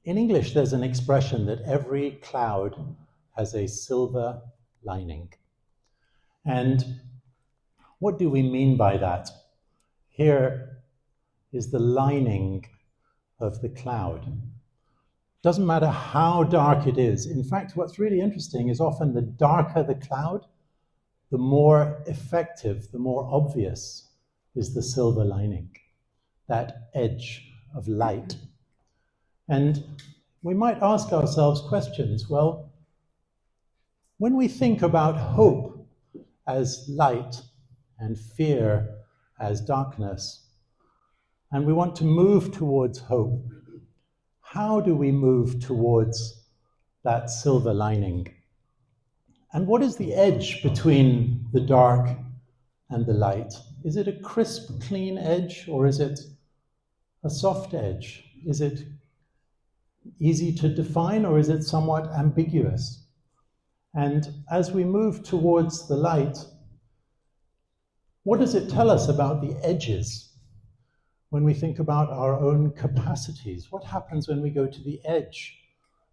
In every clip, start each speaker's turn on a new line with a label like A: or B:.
A: In English, there's an expression that every cloud has a silver lining. And what do we mean by that? Here is the lining of the cloud. Doesn't matter how dark it is. In fact, what's really interesting is often the darker the cloud, the more effective, the more obvious is the silver lining, that edge of light. And we might ask ourselves questions. Well, when we think about hope as light and fear as darkness, and we want to move towards hope, how do we move towards that silver lining? And what is the edge between the dark and the light? Is it a crisp, clean edge, or is it a soft edge? Is it easy to define, or is it somewhat ambiguous? And as we move towards the light, what does it tell us about the edges? When we think about our own capacities, what happens when we go to the edge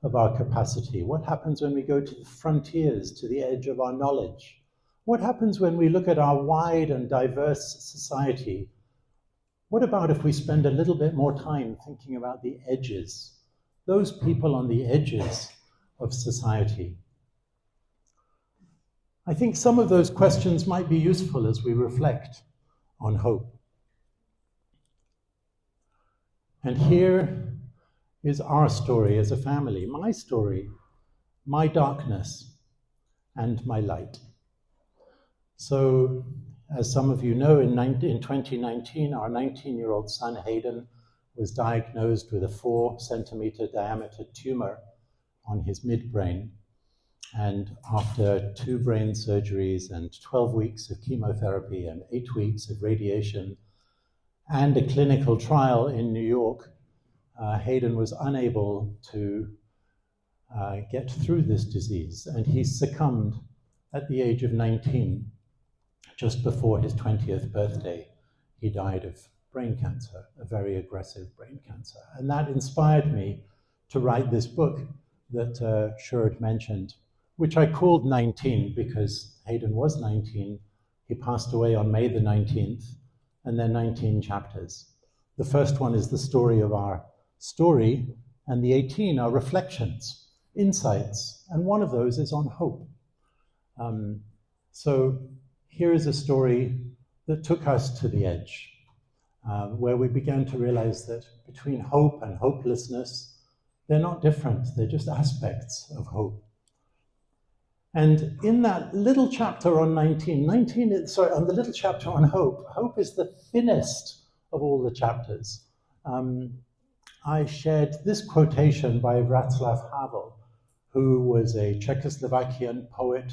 A: of our capacity? What happens when we go to the frontiers, to the edge of our knowledge? What happens when we look at our wide and diverse society? What about if we spend a little bit more time thinking about the edges? Those people on the edges of society. I think some of those questions might be useful as we reflect on hope. And here is our story as a family, my story, my darkness, and my light. So, as some of you know, in 2019, our 19-year-old son, Hayden, was diagnosed with a 4-centimeter diameter tumor on his midbrain. And after 2 brain surgeries and 12 weeks of chemotherapy and 8 weeks of radiation and a clinical trial in New York, Hayden was unable to get through this disease, and he succumbed at the age of 19, just before his 20th birthday. He died of brain cancer, a very aggressive brain cancer. And that inspired me to write this book that Sjoerd mentioned, which I called 19 because Hayden was 19. He passed away on May the 19th, and then 19 chapters. The first one is the story of our story, and the 18 are reflections, insights, and one of those is on hope. So here is a story that took us to the edge, where we began to realize that between hope and hopelessness, they're not different, they're just aspects of hope. And in that little chapter on on the little chapter on hope, hope is the thinnest of all the chapters. I shared this quotation by Václav Havel, who was a Czechoslovakian poet,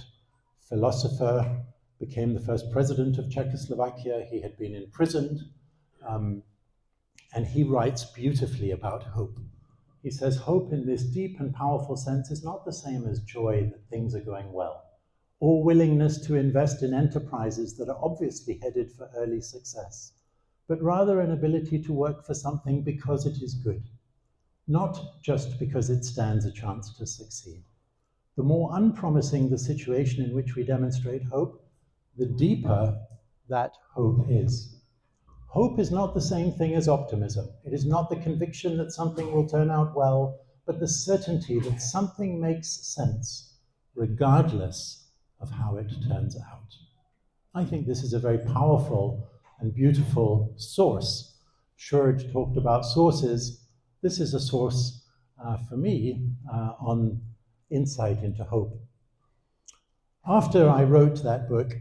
A: philosopher, became the first president of Czechoslovakia. He had been imprisoned, and he writes beautifully about hope. He says, hope in this deep and powerful sense is not the same as joy that things are going well, or willingness to invest in enterprises that are obviously headed for early success, but rather an ability to work for something because it is good, not just because it stands a chance to succeed. The more unpromising the situation in which we demonstrate hope, the deeper that hope is. Hope is not the same thing as optimism. It is not the conviction that something will turn out well, but the certainty that something makes sense, regardless of how it turns out. I think this is a very powerful and beautiful source. Sjoerd talked about sources. This is a source for me on insight into hope. After I wrote that book,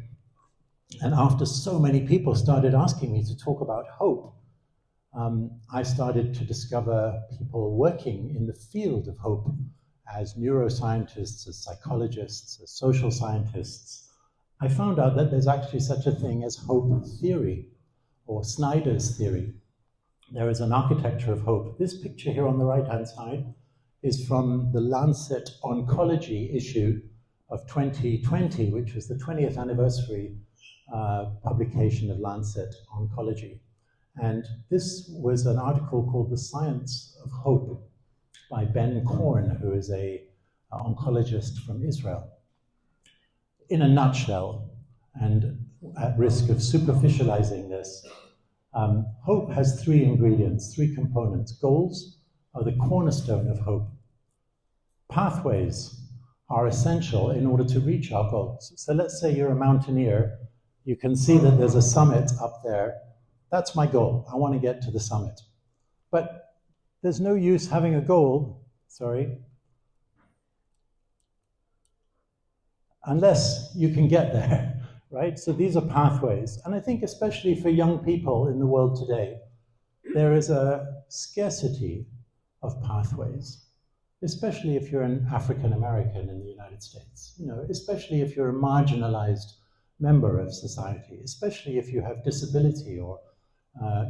A: and after so many people started asking me to talk about hope, I started to discover people working in the field of hope as neuroscientists, as psychologists, as social scientists. I found out that there's actually such a thing as hope theory, or Snyder's theory. There is an architecture of hope. This picture here on the right-hand side is from the Lancet Oncology issue of 2020, which was the 20th anniversary publication of Lancet Oncology. And this was an article called The Science of Hope by Ben Korn, who is an oncologist from Israel. In a nutshell, and at risk of superficializing this, hope has three ingredients, three components. Goals are the cornerstone of hope. Pathways are essential in order to reach our goals. So let's say you're a mountaineer. You can see that there's a summit up there. That's my goal. I want to get to the summit. But there's no use having a goal, unless you can get there, right? So these are pathways. And I think especially for young people in the world today, there is a scarcity of pathways, especially if you're an African American in the United States, especially if you're a marginalized member of society, especially if you have disability or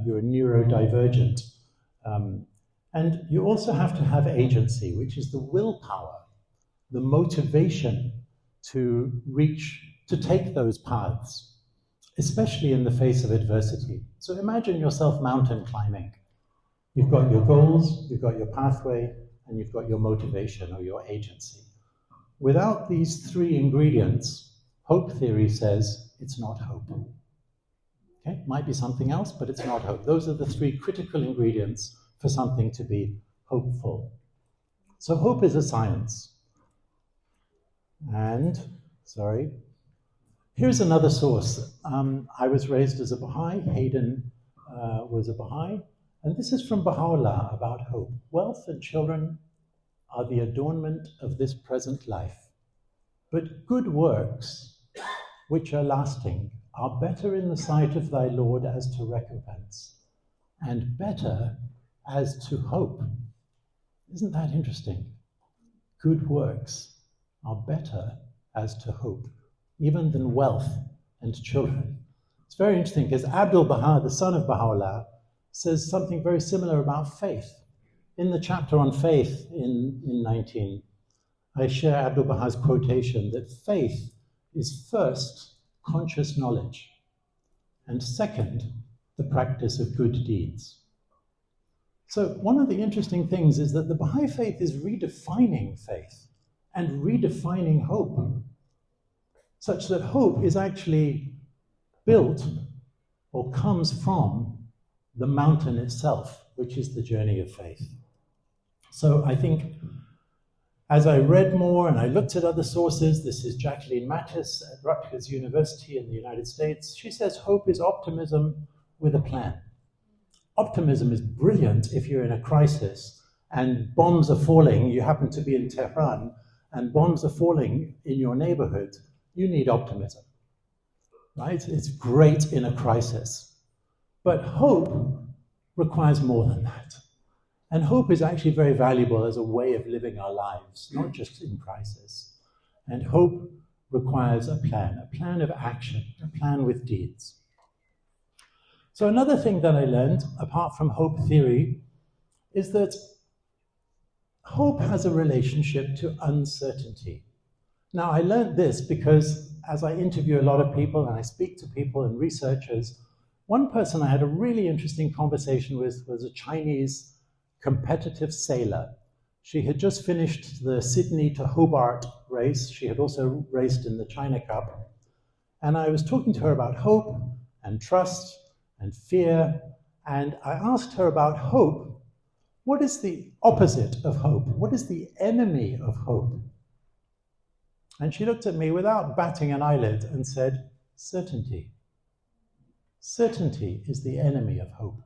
A: you're neurodivergent. And you also have to have agency, which is the willpower, the motivation to take those paths, especially in the face of adversity. So imagine yourself mountain climbing. You've got your goals, you've got your pathway, and you've got your motivation or your agency. Without these three ingredients, hope theory says it's not hope. Okay, might be something else, but it's not hope. Those are the three critical ingredients for something to be hopeful. So hope is a science. And, here's another source. I was raised as a Baha'i. Hayden was a Baha'i. And this is from Baha'u'llah about hope. Wealth and children are the adornment of this present life. But good works, which are lasting, are better in the sight of thy Lord as to recompense, and better as to hope. Isn't that interesting? Good works are better as to hope, even than wealth and children. It's very interesting because Abdul-Baha, the son of Baha'u'llah, says something very similar about faith. In the chapter on faith in 19, I share Abdul-Baha's quotation that faith is first conscious knowledge, and second, the practice of good deeds. So one of the interesting things is that the Baha'i faith is redefining faith and redefining hope, such that hope is actually built or comes from the mountain itself, which is the journey of faith. So I think as I read more and I looked at other sources, this is Jacqueline Mattis at Rutgers University in the United States. She says hope is optimism with a plan. Optimism is brilliant if you're in a crisis and bombs are falling. You happen to be in Tehran and bombs are falling in your neighborhood. You need optimism, right? It's great in a crisis. But hope requires more than that. And hope is actually very valuable as a way of living our lives, not just in crisis. And hope requires a plan of action, a plan with deeds. So another thing that I learned, apart from hope theory, is that hope has a relationship to uncertainty. Now, I learned this because as I interview a lot of people and I speak to people and researchers, one person I had a really interesting conversation with was a Chinese competitive sailor. She had just finished the Sydney to Hobart race. She had also raced in the China Cup. And I was talking to her about hope and trust and fear. And I asked her about hope. What is the opposite of hope? What is the enemy of hope? And she looked at me without batting an eyelid and said, certainty. Certainty is the enemy of hope.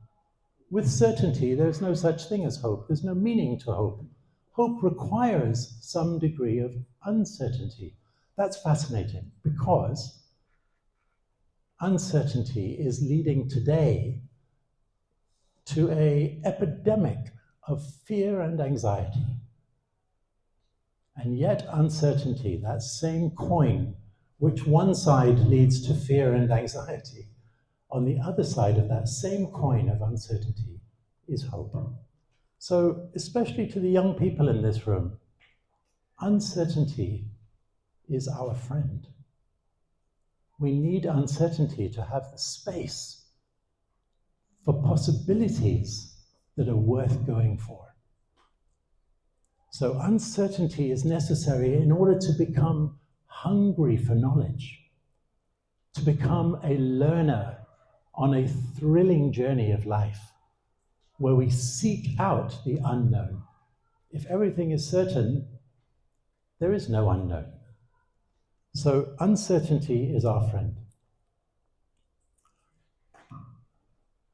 A: With certainty, there's no such thing as hope. There's no meaning to hope. Hope requires some degree of uncertainty. That's fascinating because uncertainty is leading today to an epidemic of fear and anxiety. And yet uncertainty, that same coin, which one side leads to fear and anxiety, on the other side of that same coin of uncertainty is hope. So, especially to the young people in this room, uncertainty is our friend. We need uncertainty to have the space for possibilities that are worth going for. So uncertainty is necessary in order to become hungry for knowledge, to become a learner on a thrilling journey of life, where we seek out the unknown. If everything is certain, there is no unknown. So uncertainty is our friend.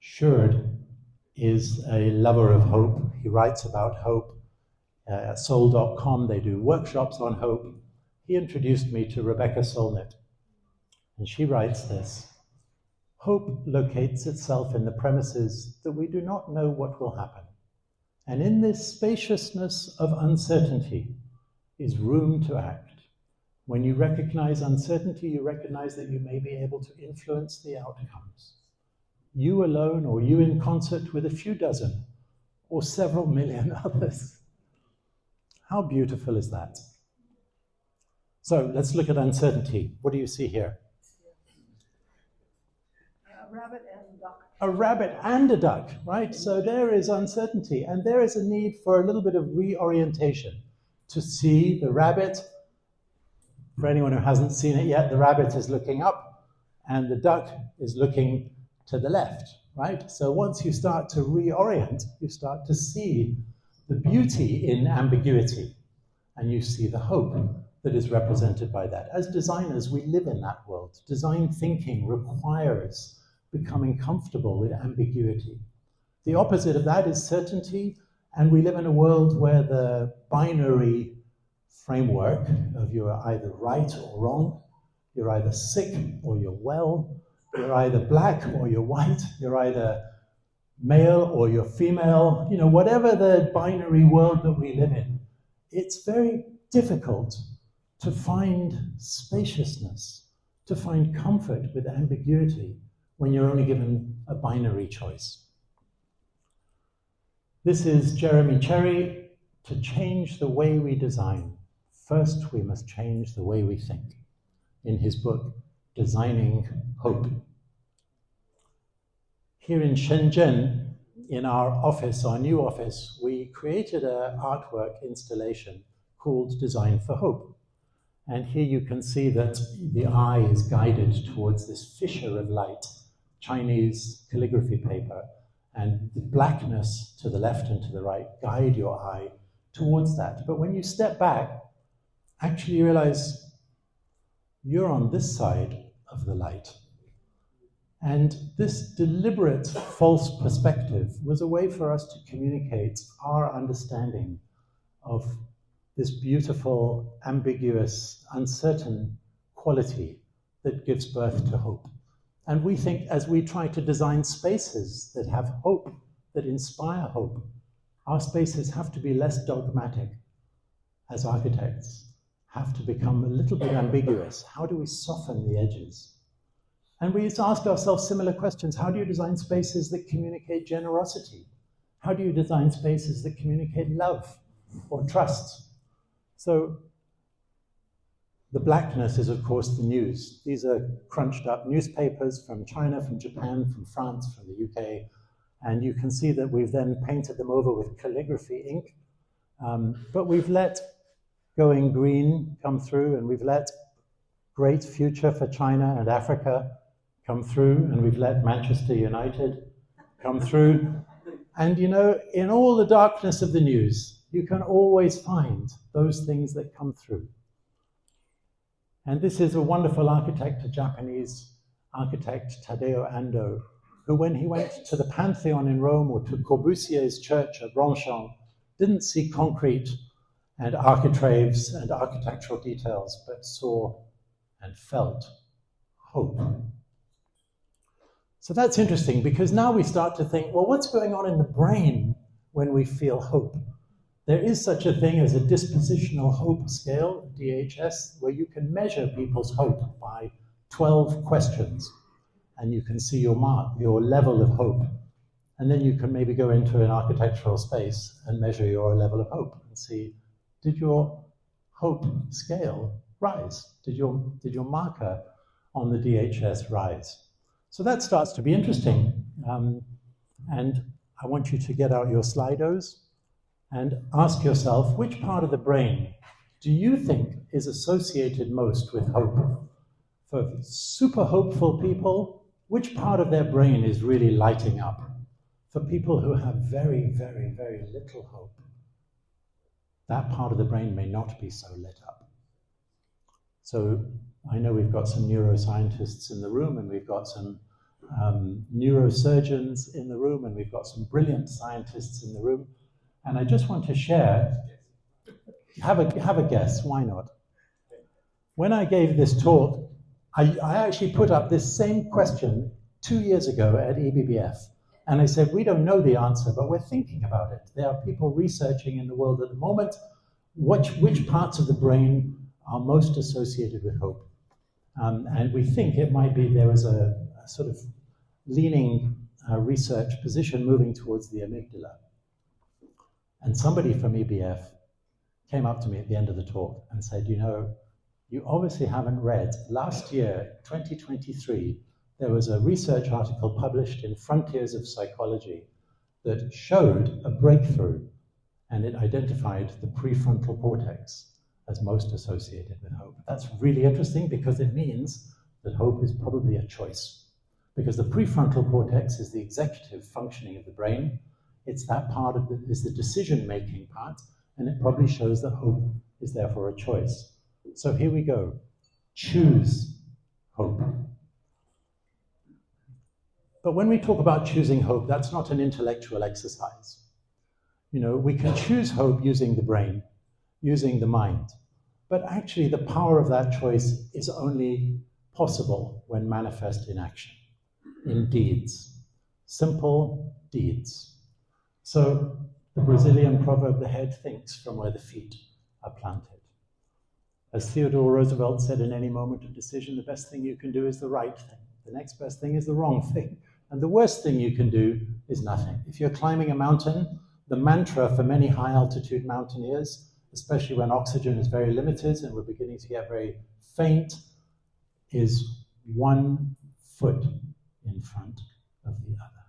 A: Shurd is a lover of hope. He writes about hope. At soul.com, they do workshops on hope. He introduced me to Rebecca Solnit, and she writes this: hope locates itself in the premises that we do not know what will happen. And in this spaciousness of uncertainty is room to act. When you recognize uncertainty, you recognize that you may be able to influence the outcomes. You alone, or you in concert with a few dozen or several million others. How beautiful is that? So let's look at uncertainty. What do you see here?
B: A rabbit and a duck.
A: A rabbit and a duck, right? So there is uncertainty, and there is a need for a little bit of reorientation to see the rabbit. For anyone who hasn't seen it yet, the rabbit is looking up and the duck is looking to the left, right? So once you start to reorient, you start to see the beauty in ambiguity, and you see the hope that is represented by that. As designers, we live in that world. Design thinking requires becoming comfortable with ambiguity. The opposite of that is certainty, and we live in a world where the binary framework of you are either right or wrong, you're either sick or you're well, you're either black or you're white, you're either male or you're female, whatever the binary world that we live in, it's very difficult to find spaciousness, to find comfort with ambiguity when you're only given a binary choice. This is Jeremy Cherry. To change the way we design, first we must change the way we think, in his book, Designing Hope. Here in Shenzhen, in our office, our new office, we created an artwork installation called Design for Hope. And here you can see that the eye is guided towards this fissure of light, Chinese calligraphy paper, and the blackness to the left and to the right guide your eye towards that. But when you step back, actually you realize you're on this side of the light. And this deliberate false perspective was a way for us to communicate our understanding of this beautiful, ambiguous, uncertain quality that gives birth to hope. And we think, as we try to design spaces that have hope, that inspire hope, our spaces have to be less dogmatic as architects, have to become a little bit ambiguous. How do we soften the edges? And we ask ourselves similar questions. How do you design spaces that communicate generosity? How do you design spaces that communicate love or trust? So the blackness is, of course, the news. These are crunched up newspapers from China, from Japan, from France, from the UK. And you can see that we've then painted them over with calligraphy ink. But we've let Going Green come through, and we've let Great Future for China and Africa come through, and we've let Manchester United come through. And in all the darkness of the news, you can always find those things that come through. And this is a wonderful architect, a Japanese architect, Tadao Ando, who when he went to the Pantheon in Rome or to Corbusier's church at Ronchamp, didn't see concrete and architraves and architectural details, but saw and felt hope. So that's interesting, because now we start to think, well, what's going on in the brain when we feel hope? There is such a thing as a dispositional hope scale, DHS, where you can measure people's hope by 12 questions, and you can see your mark, your level of hope. And then you can maybe go into an architectural space and measure your level of hope and see, did your hope scale rise? Did your marker on the DHS rise? So that starts to be interesting. And I want you to get out your Slidos and ask yourself, which part of the brain do you think is associated most with hope? For super hopeful people, which part of their brain is really lighting up? For people who have very, very, very little hope, that part of the brain may not be so lit up. So I know we've got some neuroscientists in the room, and we've got some neurosurgeons in the room, and we've got some brilliant scientists in the room. And I just want to share, have a guess, why not? When I gave this talk, I actually put up this same question 2 years ago at ebbf. And I said, we don't know the answer, but we're thinking about it. There are people researching in the world at the moment which parts of the brain are most associated with hope. And we think it might be there is a sort of leaning research position moving towards the amygdala. And somebody from ebbf came up to me at the end of the talk and said, you know, you obviously haven't read. Last year, 2023, there was a research article published in Frontiers of Psychology that showed a breakthrough, and it identified the prefrontal cortex as most associated with hope. That's really interesting because it means that hope is probably a choice. Because the prefrontal cortex is the executive functioning of the brain. It's that part of is the decision-making part, and it probably shows that hope is therefore a choice. So here we go. Choose hope. But when we talk about choosing hope, that's not an intellectual exercise. You know, we can choose hope using the brain, using the mind. But actually, the power of that choice is only possible when manifest in action, in deeds, simple deeds. So the Brazilian proverb, the head thinks from where the feet are planted. As Theodore Roosevelt said, in any moment of decision, the best thing you can do is the right thing. The next best thing is the wrong thing. And the worst thing you can do is nothing. If you're climbing a mountain, the mantra for many high-altitude mountaineers, especially when oxygen is very limited and we're beginning to get very faint, is 1 foot in front of the other.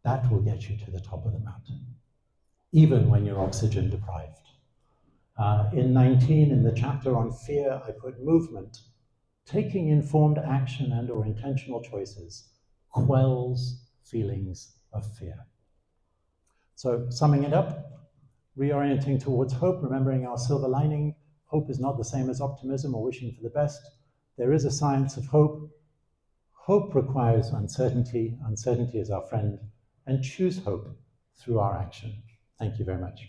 A: That will get you to the top of the mountain, even when you're oxygen deprived. In 19, in the chapter on fear, I put movement. Taking informed action and or intentional choices quells feelings of fear. So summing it up, reorienting towards hope, remembering our silver lining. Hope is not the same as optimism or wishing for the best. There is a science of hope. Hope requires uncertainty. Uncertainty is our friend. And choose hope through our action. Thank you very much.